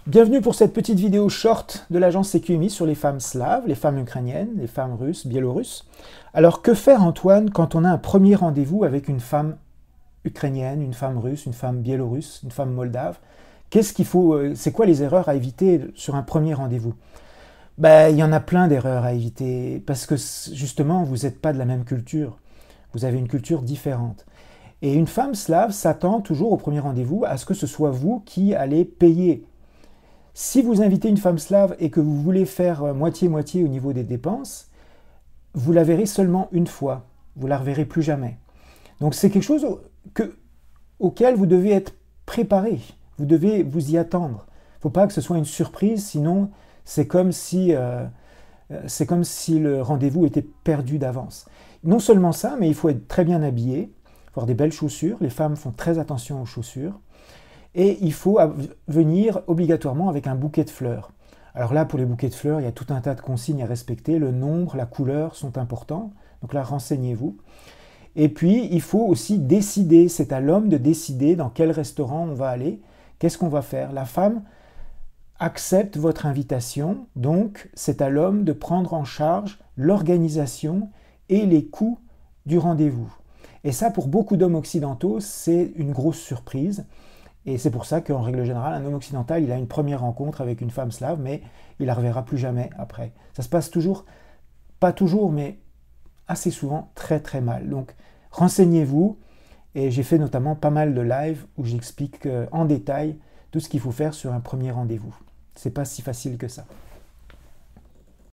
Bienvenue pour cette petite vidéo short de l'agence CQMI sur les femmes slaves, les femmes ukrainiennes, les femmes russes, biélorusses. Alors que faire Antoine quand on a un premier rendez-vous avec une femme ukrainienne, une femme russe, une femme biélorusse, une femme moldave? Qu'est-ce qu'il faut, c'est quoi les erreurs à éviter sur un premier rendez-vous? Ben, il y en a plein d'erreurs à éviter parce que justement vous n'êtes pas de la même culture, vous avez une culture différente. Et une femme slave s'attend toujours au premier rendez-vous à ce que ce soit vous qui allez payer. Si vous invitez une femme slave et que vous voulez faire moitié-moitié au niveau des dépenses, vous la verrez seulement une fois. Vous la reverrez plus jamais. Donc c'est quelque chose auquel vous devez être préparé. Vous devez vous y attendre. Il ne faut pas que ce soit une surprise, sinon c'est comme si le rendez-vous était perdu d'avance. Non seulement ça, mais il faut être très bien habillé, avoir des belles chaussures. Les femmes font très attention aux chaussures. Et il faut venir obligatoirement avec un bouquet de fleurs. Alors là, pour les bouquets de fleurs, il y a tout un tas de consignes à respecter. Le nombre, la couleur sont importants. Donc là, renseignez-vous. Et puis, il faut aussi décider. C'est à l'homme de décider dans quel restaurant on va aller. Qu'est-ce qu'on va faire? La femme accepte votre invitation. Donc, c'est à l'homme de prendre en charge l'organisation et les coûts du rendez-vous. Et ça, pour beaucoup d'hommes occidentaux, c'est une grosse surprise. Et c'est pour ça qu'en règle générale, un homme occidental, il a une première rencontre avec une femme slave, mais il la reverra plus jamais après. Ça se passe toujours, pas toujours, mais assez souvent très très mal. Donc renseignez-vous, et j'ai fait notamment pas mal de lives où j'explique en détail tout ce qu'il faut faire sur un premier rendez-vous. C'est pas si facile que ça.